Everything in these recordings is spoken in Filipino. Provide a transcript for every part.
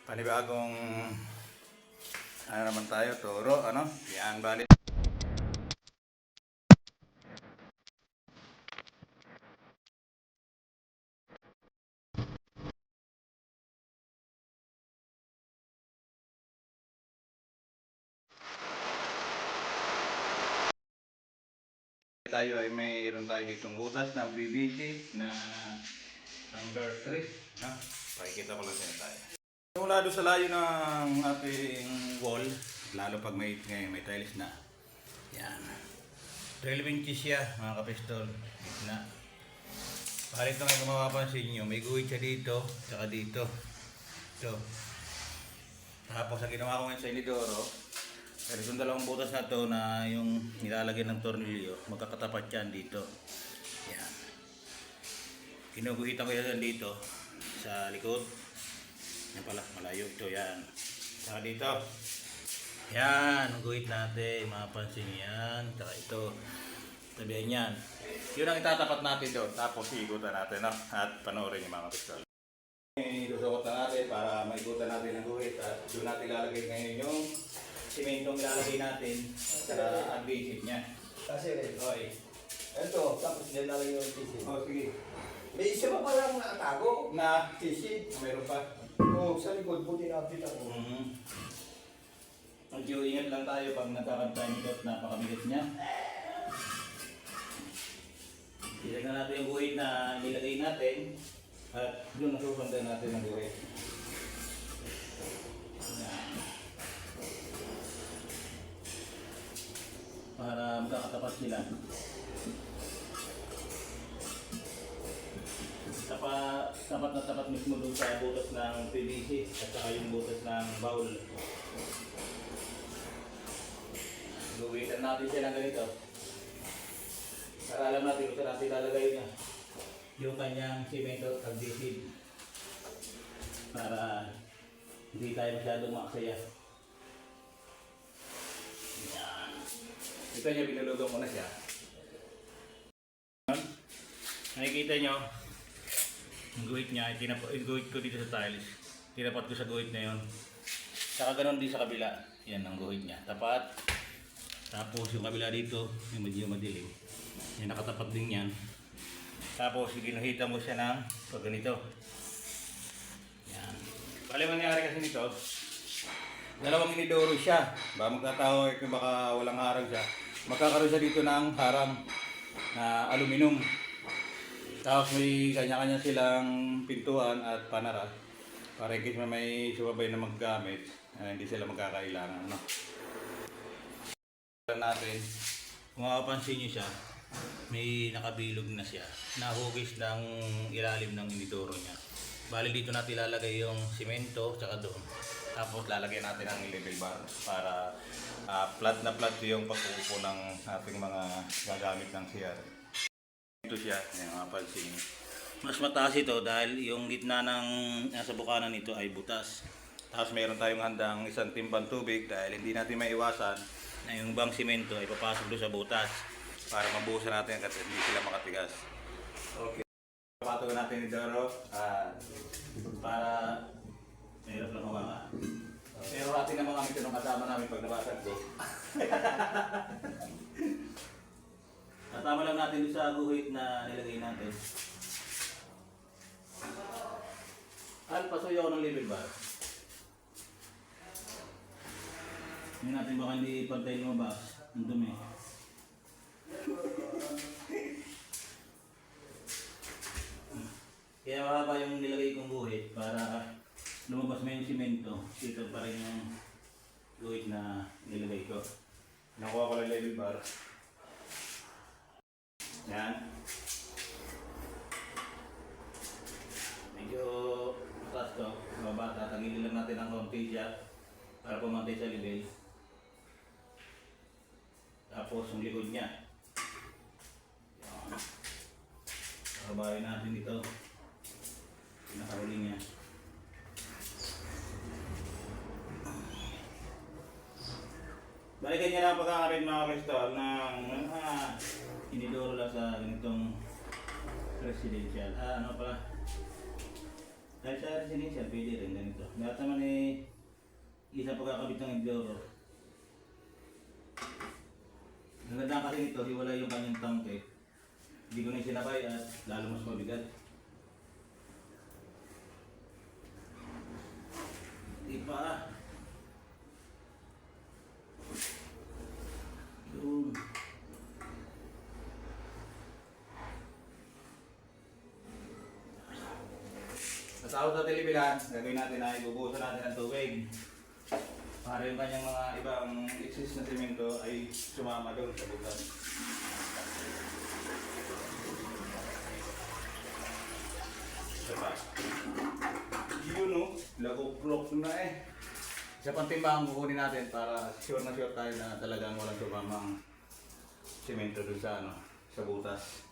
Panibagong ano naman tayo, turo, ano? Yan, bali. Tayo ay mayroon tayo ditong butas na BBC na number 3. No? Pakikita ko lang sa inyo tayo. Mula doon sa layo ng ating wall, lalo pag may tiles na. Yan. 12 inches siya mga kapistol. Na. Palit na kung mapapansin nyo, may guhit siya dito, saka dito. Ito. Tapos ang ginawa ko ngayon sa inidoro, pero itong dalawang butas na to na yung nilalagay ng tornilyo, magkakatapat yan dito. Yan. Kinuguhitan ko yan dito sa likod. Yan pala, malayo ito, yan. Saka dito. Yan, ang guhit natin, mapapansin yan. Saka ito, tabihan yan. Yun ang itatapat natin doon, tapos iikutan natin, no? At panoorin yung mga pistol. Isusukot na natin para maikutan natin ang guhit at doon natin lalagay ngayon yung simentong ilalagay natin sa adhesive niya. Kasi Okay. ito, tapos nilalagay yung sisig. Oh, sige. May isa pa palang nakatago Na, sisig. meron pa. Oo, sa likod, buti nakapita ko. Medyo ingat lang tayo pag nagkakantay nito at napakabigat niya. Ilagyan natin yung guhit na nilagay natin at doon nasusundan natin ang guhit. Yan. Para magkakatapat sila. Tapat na tapat mismo doon sa butas ng PVC at saka yung butas ng bowl. Guhitan natin siya ng ganito. Para alam natin kung saan natin lalagay niya yung kanyang cemento adhesive para hindi tayo masyadong maaksaya. Yan. Ito niya, binulugan ko na siya. Nakikita nyo ang guhit niya, guhit ko dito sa tiles. Tinapat ko sa guhit na yun. Saka ganon din sa kabila. Yan ang guhit niya. Tapat. Tapos yung kabila dito, yung medyo madilim. Yan, nakatapat din yan. Tapos ginuhitan mo siya ng pag ganito. Yan. Bali mangyari kasi nito, dalawang inidoro siya. Baka magtatawa kung baka walang harang siya. Magkakaroon siya dito ng harang na aluminum. Tapos may kanya-kanya silang pintuan at panara para in case may sumabay na maggamit, hindi sila magkakailangan. No? Natin, kung mapapansin nyo siya, may nakabilog na siya. Nahugis ng ilalim ng inidoro niya. Bali dito natin ilalagay yung simento tsaka doon. Tapos lalagyan natin ang level bar para flat na flat yung pag-uupo ng ating mga gagamit ng CR. Ito siya, yung mapapansin. Mas mataas ito dahil yung gitna ng nasa bukanan nito ay butas. Tapos meron tayong handang isang timbang tubig dahil hindi natin maiwasan na yung bang simento ay papasok doon sa butas para mabuhusan natin kasi hindi sila makatigas. Okay. Patuloy natin ni Doro para mahirap lang kumama. Pero atin naman kami ito nung kasama namin pag nabasag ko. Tatama lang natin doon sa guhit na nilagay natin. Pasuyo ako ng level bar. Hindi natin baka hindi pantay lumabas. Ang dumi. Kaya mahaba yung nilagay kong guhit para lumabas mo yung simento. Dito pa rin yung guhit na nilagay ko. Nakuha ko lang level bar. Yan. Medyo mataas to. Mababa. Tatangilin lang natin ang konti siya para pumantay sa level. Tapos yung likod niya. Yan. Kabayin natin ito. Pinakahuli niya. Balikan niya lang pagkakabit mga pistol ng inidoro lang sa ganitong residential. Ano pala? Kahit sa residential, pwede rin ganito. Lahat naman Inidoro. Ang ganda kasi nito, hiwalay yung kanyang tangke. Hindi ko na sinabay at lalo mas mabigat. Di pa. Yun. Natawag sa telebilan, gagawin natin ay bubuhusan natin ng tubig. Para yung kanyang mga ibang excess na semento ay sumama doon sa butas. Diba? Yun o, lagok-lok na eh. Isa pang timbang kukunin natin para sure na sure tayo na talagang walang sumamang semento doon sa, sa butas.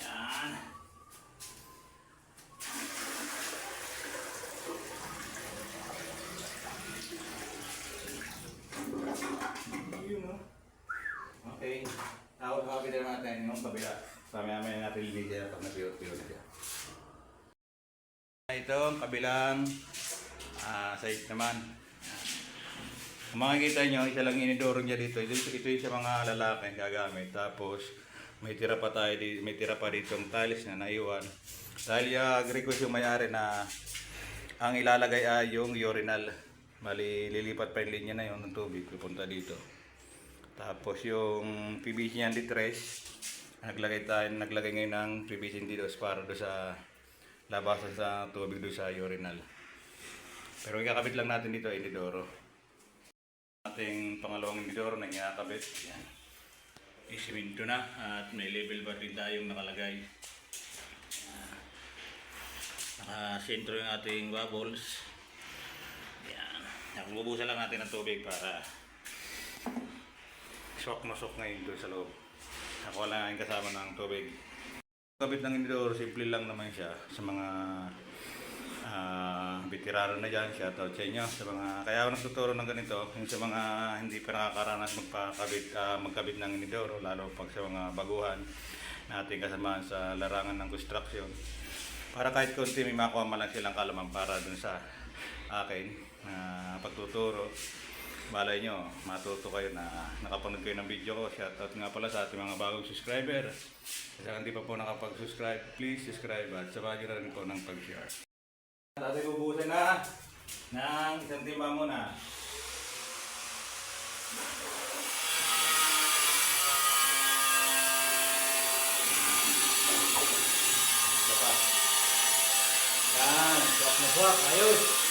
Yan. Yun o. Okay. Tawag kapit natin yung kabila. Mamaya natin ilibig siya pag napiyot-piyot na siya. Ito ang kabilang side naman. Kung makikita nyo, isa lang inidoro niya dito. Ito yung sa mga lalaki gagamit. Tapos may tira pa tayo, may tira pa dito ang tiles na naiwan. Dahil request yung may-ari na ang ilalagay ay yung urinal. Bali, lilipat pa yung linya na yun ng tubig, pupunta dito. Tapos yung PVC niyan litres, naglagay ngayon ng PVC dito para do sa labasan sa tubig do sa urinal. Pero ikakabit lang natin dito ay inidoro. Ating pangalawang inidoro na ikakabit. Yan. Isiminto na at may level bar din tayong nakalagay. Nakasentro yung ating bubbles. Yan. Bubuhusan lang natin ng tubig para sok na sok ngayon doon sa loob. Ako lang ang kasama ng tubig. Kabit ng inidoro, simple lang naman siya sa mga veterano na dyan. Shoutout sa inyo. Sa mga, kaya ako nagtuturo ng ganito, yung sa mga hindi pa nakakaranas magkabit ng inidoro, lalo pag sa mga baguhan natin kasama sa larangan ng construction. Para kahit konti may makuha man lang silang kalaman para dun sa akin pagtuturo. Malay nyo, matuto kayo na nakapanood kayo ng video ko. Shoutout nga pala sa ating mga bagong subscriber. Kasi kung hindi pa po nakapag-subscribe, please subscribe at sabahan nyo na rin po ng pag-share. Tatay bubuhusan na ng isang timba muna. Yan, swak na swak, ayos!